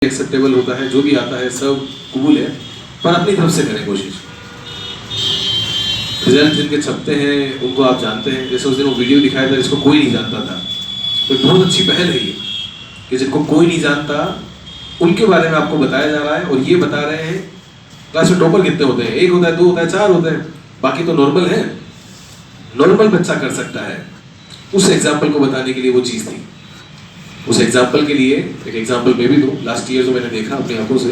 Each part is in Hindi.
एक्सेप्टेबल होता है, जो भी आता है सब कबूल है, पर अपनी तरफ से करें कोशिश। रिजल्ट जिनके छपते हैं उनको आप जानते हैं, जैसे उस दिन वो वीडियो दिखाया था जिसको कोई नहीं जानता था, तो बहुत अच्छी पहल है ये कि जिनको कोई नहीं जानता उनके बारे में आपको बताया जा रहा है। और ये बता रहे हैं क्लास में टॉपर कितने होते हैं, 1 होता है, 2 होता है, 4 होते हैं, बाकी तो नॉर्मल है। नॉर्मल बच्चा कर सकता है, उस एग्जाम्पल को बताने के लिए वो चीज़ थी। उस एग्जाम्पल के लिए एक एग्जाम्पल मैं भी दूँ। लास्ट ईयर जो मैंने देखा अपनी आंखों से,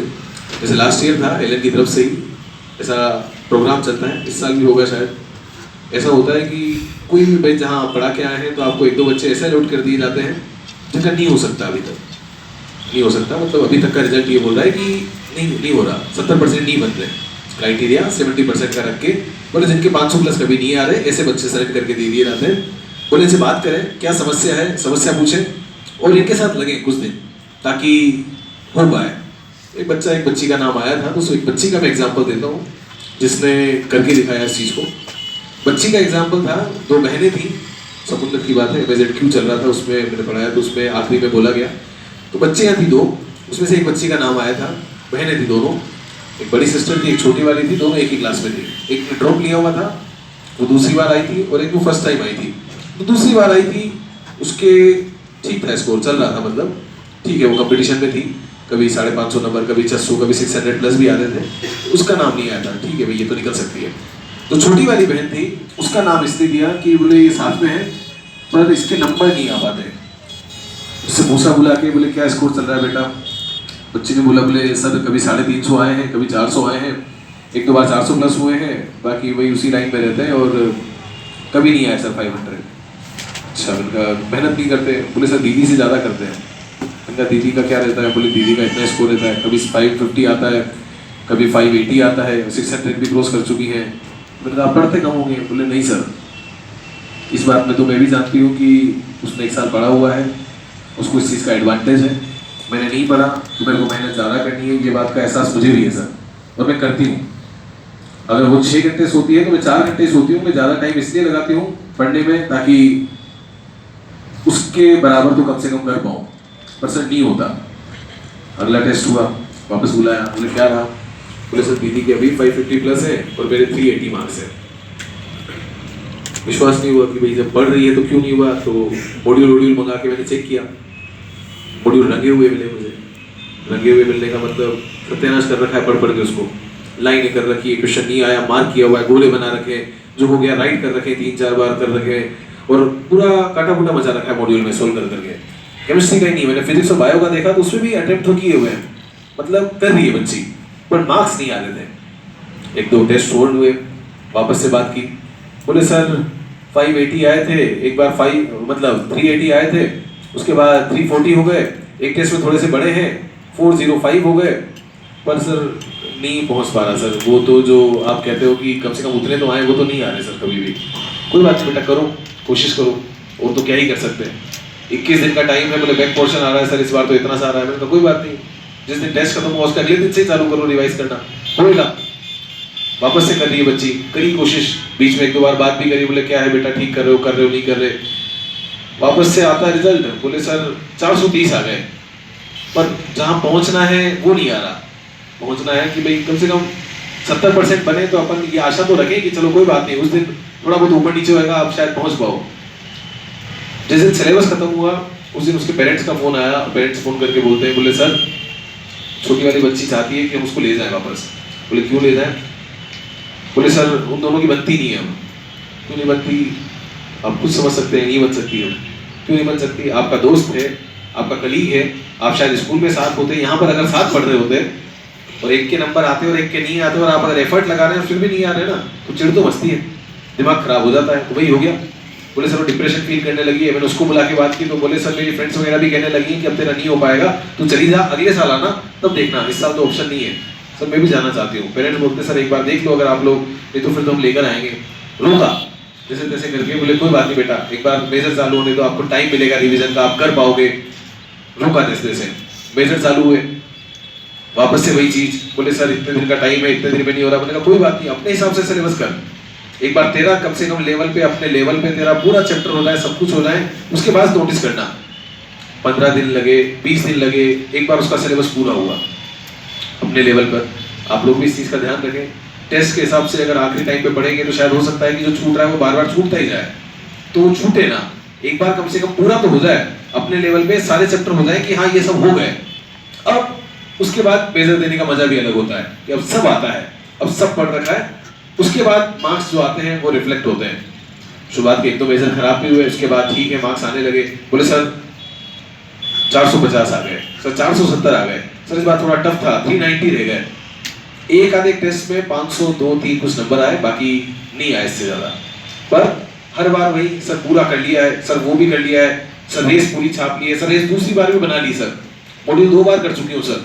जैसे लास्ट ईयर था एलन की तरफ से ही ऐसा प्रोग्राम चलता है, इस साल भी होगा शायद। ऐसा होता है कि कोई भी बैच जहाँ आप पढ़ा के आए हैं तो आपको 1-2 बच्चे ऐसे अलॉट कर दिए जाते हैं जिनका नहीं हो सकता, अभी तक नहीं हो सकता। मतलब अभी तक का रिजल्ट ये बोल रहा है कि नहीं हो रहा, 70% नहीं बन रहे, क्राइटेरिया 70% का रख के बोले जिनके 500 प्लस कभी नहीं आ रहे, ऐसे बच्चे सेलेक्ट करके दे दिए जाते हैं। बोले इनसे बात करें, क्या समस्या है, समस्या पूछें और इनके साथ लगे कुछ दिन ताकि हो पाए। एक बच्ची का नाम आया था, तो उस एक बच्ची का मैं एग्जांपल देता हूँ जिसने करके दिखाया इस चीज़ को। बच्ची का एग्जांपल था, 2 बहनें थी, समुद्र की बात है, MZQ चल रहा था उसमें मैंने पढ़ाया, तो उसमें आखिरी में बोला गया। तो बच्चियाँ थी 2, उसमें से एक बच्ची का नाम आया था, बहनें थी दोनों, एक बड़ी सिस्टर थी, एक छोटी वाली थी, दोनों एक ही क्लास में थी। एक ने ड्रॉप लिया हुआ था, वो दूसरी बार आई थी, और एक वो फर्स्ट टाइम आई थी। तो दूसरी बार आई थी, उसके ठीक था, स्कोर चल रहा था, मतलब ठीक है, वो कंपटीशन में थी, कभी 550 नंबर, कभी 600, कभी 600 प्लस भी आते थे। उसका नाम नहीं आया था, ठीक है भाई ये तो निकल सकती है। तो छोटी वाली बहन थी, उसका नाम इसलिए दिया कि बोले ये साथ में है पर इसके नंबर नहीं आ पाते। उससे पूछा बुला के, बोले क्या स्कोर चल रहा है बेटा। बच्चे ने बोला बोले सर कभी 350 आए हैं, कभी 400 आए हैं, 1-2 बार 400 प्लस हुए हैं, बाकी वही उसी लाइन में रहते हैं, और कभी नहीं आया सर 500। अच्छा, उनका मेहनत नहीं करते, बोले सर दीदी से ज़्यादा करते हैं। उनका दीदी का क्या रहता है, बोले दीदी का इतना स्कोर रहता है, कभी 550 आता है, कभी 580 आता है, 600 भी क्रॉस कर चुकी है। मैंने आप पढ़ते कम होंगे, बोले नहीं सर, इस बात में तो मैं भी जानती हूँ कि उसने 1 साल पढ़ा हुआ है, उसको इस चीज़ का एडवांटेज है। मैंने नहीं पढ़ा तो मेरे को मेहनत ज़्यादा करनी है, ये बात का एहसास मुझे भी है सर, और मैं करती हूँ। अगर वो 6 घंटे सोती है तो मैं 4 घंटे सोती हूँ। मैं ज़्यादा टाइम इसलिए लगाती हूँ पढ़ने में ताकि उसके बराबर तो कम से कम कर पाऊँ, पर सर नहीं होता। अगला टेस्ट हुआ, वापस बुलाया, बोले क्या रहा, बोले सर दीदी के अभी 550 प्लस है और मेरे 380 मार्क्स है। विश्वास नहीं हुआ कि भाई जब पढ़ रही है तो क्यों नहीं हुआ। तो मॉड्यूल मंगा के मैंने चेक किया, मॉड्यूल रंगे हुए मिले मुझे। रंगे हुए मिलने का मतलब सत्यानाश कर रखा है, पढ़ के उसको लाइनें कर रखी है, क्वेश्चन नहीं आया मार्क किया हुआ है, गोले बना रखे, जो हो गया राइट कर रखे, 3-4 बार कर रखे, और पूरा काटा फूटा मचा रखा है मॉड्यूल में सोल्व करके। केमिस्ट्री का ही नहीं, मैंने फिजिक्स और बायो का देखा तो उसमें भी अटेम्प्ट तो किए हुए हैं, मतलब कर रही है बच्ची, पर मार्क्स नहीं आ रहे थे। 1-2 टेस्ट होल्ड हुए, वापस से बात की, बोले सर 580 आए थे, एक बार 380 आए थे, उसके बाद 340 हो गए, एक टेस्ट में थोड़े से बड़े हैं 405 हो गए, पर सर नहीं पहुंच पा रहा सर। वो तो जो आप कहते हो कि कम से कम उतने तो आए, वो तो नहीं आ रहे सर कभी भी। कोई बात नहीं बेटा, करो, कोशिश करो, और तो क्या ही कर सकते हैं। 21 दिन का टाइम है, बोले बैक पोर्शन आ रहा है सर इस बार तो इतना सा आ रहा है। मैंने कहा कोई बात नहीं, जिस दिन टेस्ट खत्म हुआ उसका अगले दिन से चालू करो रिवाइज करना, होएगा। वापस से कर रही है बच्ची, करी कोशिश, बीच में 1-2 बार बात भी करी, बोले क्या है बेटा ठीक कर रहे हो नहीं कर रहे। वापस से आता रिजल्ट, बोले सर 430 आ गए, पर जहाँ पहुँचना है वो नहीं आ रहा। पहुँचना है कि भाई कम से कम 70% बने तो अपन ये आशा तो रखें कि चलो कोई बात नहीं, उस दिन थोड़ा बहुत ऊपर नीचे होगा, आप शायद पहुँच पाओ। जिस दिन सिलेबस खत्म हुआ उस दिन उसके पेरेंट्स का फोन आया, पेरेंट्स फोन करके बोलते हैं, बोले सर छोटी वाली बच्ची चाहती है कि हम उसको ले जाएं वापस। बोले क्यों ले जाएं, बोले सर उन दोनों की बनती नहीं है। हम क्यों नहीं बनती, आप खुद समझ सकते हैं, नहीं बन सकती है। क्यों नहीं बन सकती, आपका दोस्त है, आपका कलीग है, आप शायद स्कूल में साथ होते, यहाँ पर अगर साथ पढ़ रहे होते और एक के नंबर आते और एक के नहीं आते, और आप अगर एफर्ट लगा रहे हैं फिर भी नहीं आ रहे ना, तो चिढ़ तो मस्ती है, दिमाग खराब हो जाता है। तो वही हो गया। बोले सर वो डिप्रेशन फील करने लगी है। मैंने उसको बुला के बात की तो बोले सर मेरी फ्रेंड्स वगैरह भी कहने लगी कि अब तेरा नहीं हो पाएगा, तू चली जा, अगले साल आना, तब देखना, इस साल तो ऑप्शन नहीं है। सर मैं भी जाना चाहती हूँ। पेरेंट्स बोलते सर एक बार देख लो अगर आप लोग, नहीं तो फिर तो हम लेकर आएंगे। रोका जैसे तैसे करके, बोले कोई बात नहीं बेटा, एक बार मेजर चालू होने तो आपको टाइम मिलेगा रिविजन का, आप कर पाओगे। रोका जैसे तैसे, मेजर चालू हुए, वापस से वही चीज, बोले सर इतने दिन का टाइम है, इतने दिन में नहीं हो रहा। मैंने कहा कोई बात नहीं, अपने हिसाब से सिलेबस कर, एक बार तेरा कम से कम लेवल पे, अपने लेवल पे तेरा पूरा चैप्टर हो जाए, सब कुछ हो जाए, उसके बाद नोटिस करना। 15 दिन लगे, 20 दिन लगे, एक बार उसका सिलेबस पूरा हुआ अपने लेवल पर। आप लोग भी इस चीज़ का ध्यान रखें। टेस्ट के हिसाब से अगर आखिरी टाइम पे पढ़ेंगे तो शायद हो सकता है कि जो छूट रहा है वो बार बार छूटता ही जाए, तो वो छूटे ना, एक बार कम से कम पूरा तो हो जाए, अपने लेवल पे सारे चैप्टर हो जाए कि हाँ ये सब हो गए। अब उसके बाद मेजर देने का मजा भी अलग होता है कि अब सब आता है, अब सब पढ़ रखा है, उसके बाद मार्क्स जो आते हैं वो रिफ्लेक्ट होते हैं। शुरुआत के एक दो मेजर खराब भी हुए, उसके बाद ठीक है मार्क्स आने लगे। बोले सर 450 आ गए, सर 470 आ गए, सर इस बार थोड़ा टफ था 390 रह गए। एक आधे टेस्ट में 500 2 3 कुछ नंबर आए, बाकी नहीं आए इससे ज्यादा। पर हर बार वही सर पूरा कर लिया है, सर वो भी कर लिया है, सर रेस पूरी छाप ली है, सर रेस दूसरी बार भी बना ली, सर मॉड्यूल 2 बार कर चुकी हूँ सर,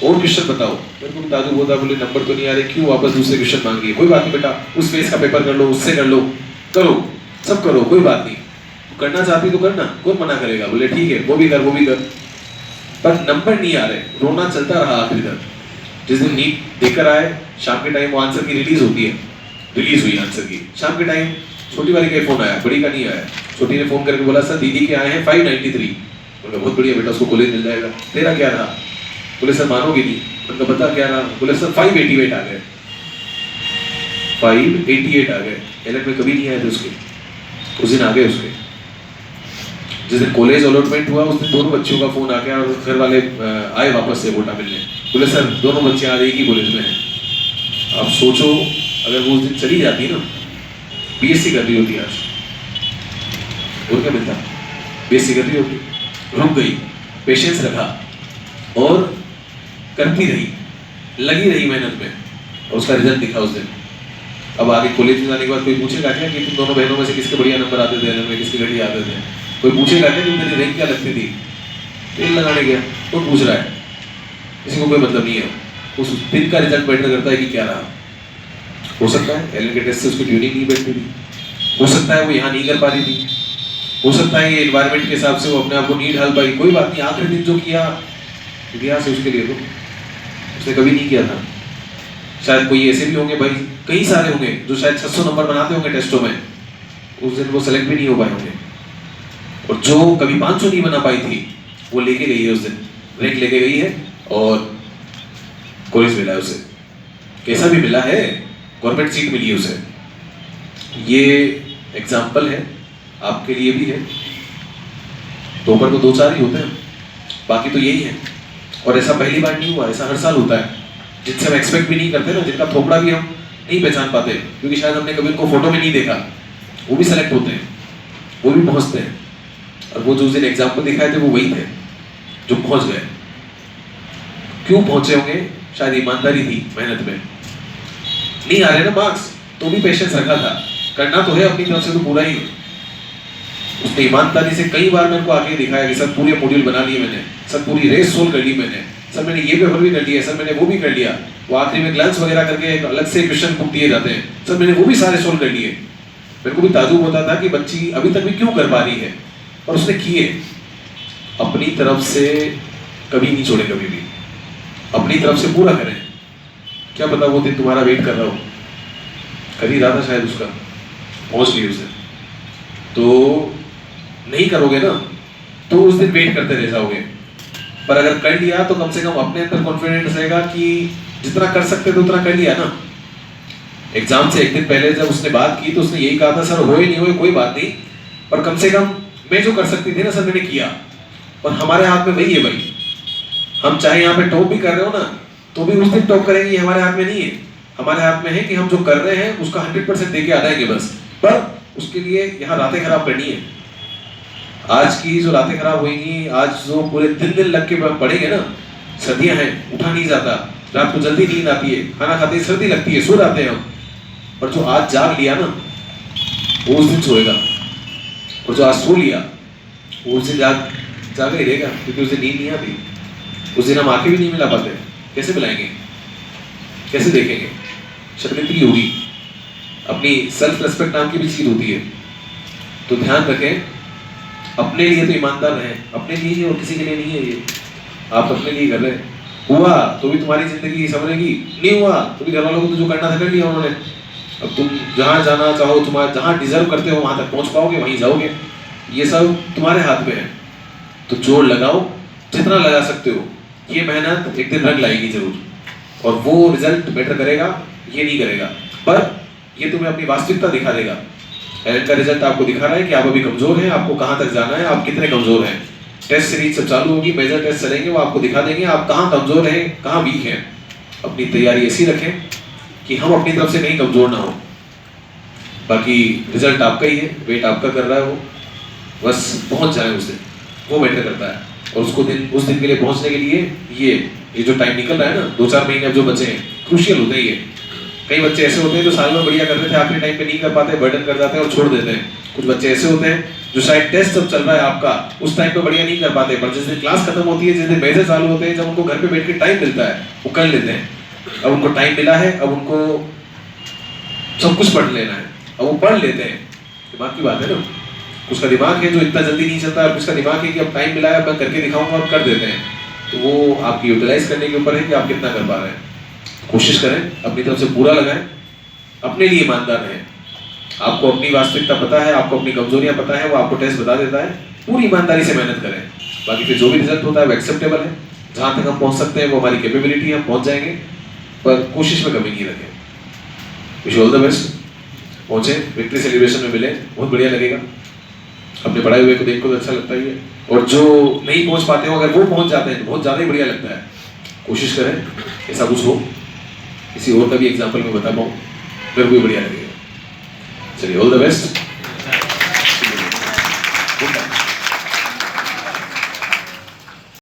और क्वेश्चन बताओ। मेरे को दादू बोला, बोले नंबर तो नहीं आ रहे, क्यों वापस दूसरे क्वेश्चन मांगिए? कोई बात नहीं बेटा, उस फेस का पेपर कर लो, उससे कर लो, करो सब करो, कोई बात नहीं, करना चाहती तो करना, कौन मना करेगा? बोले ठीक है वो भी कर वो भी कर। पर नंबर नहीं आ रहे, रोना चलता रहा आखिरी तक। जिस दिन नीट देकर आए, शाम के टाइम वो आंसर की रिलीज होती है, रिलीज हुई आंसर की, शाम के टाइम छोटी वाली का फोन आया, बड़ी का नहीं आया। छोटी ने फोन करके बोला सर दीदी के आए हैं 593। बोला बहुत बढ़िया बेटा, उसको कॉलेज मिल जाएगा। तेरा क्या रहा? बोले सर मानोगे नहीं। मतलब बता क्या रहा? बोले सर 588 आ गए, 588 आ गए। एलएट में कभी नहीं आए थे उसके, उस दिन आ गए उसके। जिस दिन कॉलेज अलॉटमेंट हुआ उस दिन दोनों बच्चों का फोन आ गया और घर वाले आए वापस से वोटा मिलने। बोले सर दोनों बच्चे आ रही ही कॉलेज में हैं। आप सोचो अगर वो उस दिन चली जाती ना, बीएससी कर रही होती आज, और क्या मिलता? बीएससी कर रही होती, रुक गई, पेशेंस रखा और करती रही, लगी रही मेहनत में, और उसका रिजल्ट दिखा उस दिन। अब आगे कॉलेज में जाने के बाद कोई पूछेगा क्या कि तुम दोनों बहनों में से किसके बढ़िया नंबर आते थे, में किसके घटिया आते थे? कोई पूछेगा क्या तुम तेरी रैंक क्या लगती थी? तेल लगाने गया, कौन पूछ रहा है? किसी को कोई मतलब नहीं है। उस दिन का रिजल्ट मैटर करता है कि क्या रहा। हो सकता है एलन के टेस्ट से उसकी ट्यूनिंग नहीं बैठती थी, हो सकता है वो यहाँ नहीं कर पा रही थी, हो सकता है ये एनवायरनमेंट के हिसाब से वो अपने आप को नहीं ढाल पाई, कोई बात नहीं। आखिरी दिन जो किया इतिहास है उसके लिए, तो उसने कभी नहीं किया था। शायद कोई ऐसे भी होंगे भाई, कई सारे होंगे जो शायद 600 नंबर बनाते होंगे टेस्टों में, उस दिन वो सेलेक्ट भी नहीं हो पाए होंगे। और जो कभी 500 नहीं बना पाई थी वो लेके गई है उस दिन, रैंक लेके गई है और कॉलेज मिला है उसे। कैसा भी मिला है, गवर्नमेंट सीट मिली है उसे। ये एग्जाम्पल है, आपके लिए भी है। टॉपर तो 2-4 ही होते हैं, बाकी तो यही है। और ऐसा पहली बार नहीं हुआ, ऐसा हर साल होता है। जिनसे हम एक्सपेक्ट भी नहीं करते ना, जिनका थोपड़ा भी हम नहीं पहचान पाते क्योंकि शायद हमने कभी उनको फोटो में नहीं देखा, वो भी सेलेक्ट होते हैं, वो भी पहुंचते हैं। और वो जो उस दिन एग्जाम्पल दिखाए थे वो वही थे जो पहुंच गए। क्यों पहुंचे होंगे? शायद ईमानदारी थी, मेहनत में। नहीं आ रहे ना मार्क्स, तो भी पेशेंस रखा था, करना तो है अपनी तरफ से तो पूरा ही। उसने ईमानदारी से कई बार मेरे को आगे दिखाया कि सर पूरे मॉड्यूल बना लिए मैंने, सर पूरी रेस सोल्व कर ली मैंने, सर मैंने ये पेपर भी कर लिया, सर मैंने वो भी कर लिया। वो आखिरी में ग्लांस वगैरह करके एक अलग से क्वेश्चन बुक दिए जाते हैं, सर मैंने वो भी सारे सोल्व कर लिए। मेरे को भी ताजुब होता था कि बच्ची अभी तक भी क्यों कर पा रही है, और उसने किए। अपनी तरफ से कभी नहीं छोड़े, कभी भी अपनी तरफ से पूरा करें। क्या पता वो दिन तुम्हारा वेट कर रहा हो, कर ही रहा था शायद, उसका पहुंच गई उस दिन। तो नहीं करोगे ना तो उस दिन वेट करते रह जाओगे। पर अगर कर लिया तो कम से कम अपने अंदर कॉन्फिडेंस रहेगा कि जितना कर सकते थे उतना कर लिया ना। एग्जाम से एक दिन पहले जब उसने बात की तो उसने यही कहा था सर हो ही नहीं हुए कोई बात नहीं, पर कम से कम मैं जो कर सकती थी ना सर मैंने किया। और हमारे हाथ में वही है भाई, हम चाहे यहाँ पे टॉप भी कर रहे हो ना तो भी उस दिन टॉप करेंगे, ये हमारे हाथ में नहीं है। हमारे हाथ में है कि हम जो कर रहे हैं उसका 100% देके आ जाएंगे बस। पर उसके लिए यहाँ रातें खराब करनी है। आज की जो रातें खराब होंगी, आज जो पूरे दिन लग के पड़ेंगे ना, सर्दियां हैं, उठा नहीं जाता, रात को जल्दी नींद आती है, खाना खाते ही सर्दी लगती है, सो जाते हैं हम। पर जो आज जाग लिया ना वो उस दिन सोएगा, और जो आज सो लिया वो उस दिन जागा ही रहेगा, क्योंकि उस दिन नींद नहीं आती। उस दिन हम आंखें भी नहीं मिला पाते, कैसे मिलाएंगे, कैसे देखेंगे? शर्मिंदगी होगी। अपनी सेल्फ रेस्पेक्ट नाम की भी चीज होती है। तो ध्यान रखें, अपने लिए तो ईमानदार रहें, अपने लिए ही और किसी के लिए नहीं है ये। आप अपने लिए कर रहे हैं, हुआ तो भी तुम्हारी जिंदगी संभलेगी, नहीं हुआ तो भी घर वालों को तो जो करना था कर लिया उन्होंने। अब तुम जहाँ जाना चाहो, तुम्हारा जहाँ डिजर्व करते हो वहां तक पहुंच पाओगे, वहीं जाओगे। ये सब तुम्हारे हाथ में है। तो जोड़ लगाओ, जितना लगा सकते हो। ये मेहनत एक दिन रंग लाएगी जरूर, और वो रिजल्ट बेटर करेगा, ये नहीं करेगा, पर ये तुम्हें अपनी वास्तविकता दिखा देगा। एलन का रिजल्ट आपको दिखा रहा है कि आप अभी कमजोर हैं, आपको कहाँ तक जाना है, आप कितने कमजोर हैं। टेस्ट सीरीज जब चालू होगी, मेजर टेस्ट चलेंगे, वो आपको दिखा देंगे आप कहाँ कमजोर हैं, कहाँ वीक हैं। अपनी तैयारी ऐसी रखें कि हम अपनी तरफ से कहीं कमजोर ना हो। बाकी रिजल्ट आपका ही है, वेट आपका कर रहा है, वो बस पहुंच जाए उस दिन, वो मैटर करता है। और उस दिन के लिए पहुंचने के लिए ये जो टाइम निकल रहा है ना, 2-4 महीने अब जो बचे हैं, क्रूशियल होते हैं ये। कई बच्चे ऐसे होते हैं जो साल में बढ़िया करते थे, आखिरी टाइम पे नहीं कर पाते, बर्डन कर जाते हैं और छोड़ देते हैं। कुछ बच्चे ऐसे होते हैं जो शायद टेस्ट जब चल रहा है आपका, उस टाइम पे बढ़िया नहीं कर पाते, पर जिस दिन क्लास खत्म होती है, जिस दिन मेजर चालू होते हैं, जब उनको घर पे बैठ के टाइम मिलता है, वो कर लेते हैं। अब उनको टाइम मिला है, अब उनको सब कुछ पढ़ लेना है, अब वो पढ़ लेते हैं। दिमाग की बात है ना, उसका दिमाग है जो इतना जल्दी नहीं चलता है, उसका दिमाग है कि अब टाइम मिला है, मैं करके दिखाऊंगा, और कर देते हैं। तो वो आपकी यूटिलाइज करने के ऊपर है कि आप कितना कर पा रहे हैं। कोशिश करें, अपनी तरफ से पूरा लगाएं, अपने लिए ईमानदार रहें। आपको अपनी वास्तविकता पता है, आपको अपनी कमजोरियां पता है, वो आपको टेस्ट बता देता है, पूरी ईमानदारी से मेहनत करें। बाकी फिर जो भी रिजल्ट होता है वो एक्सेप्टेबल है, जहाँ तक हम पहुँच सकते हैं वो हमारी कैपेबिलिटी है, हम पहुँच जाएंगे, पर कोशिश में कमी नहीं रखें। विश ऑल द बेस्ट, पहुँचे, विक्ट्री सेलिब्रेशन में मिले, बहुत बढ़िया लगेगा। अपने पढ़ाए हुए को देखो तो अच्छा लगता ही है, और जो नहीं पहुँच पाते हो, अगर वो पहुँच जाते हैं तो बहुत ज़्यादा ही बढ़िया लगता है। कोशिश करें ऐसा कुछ हो, किसी और का भी एग्जाम्पल मैं बता पाऊँ, मेरे को भी बढ़िया लगेगा। चलिए, ऑल द बेस्ट।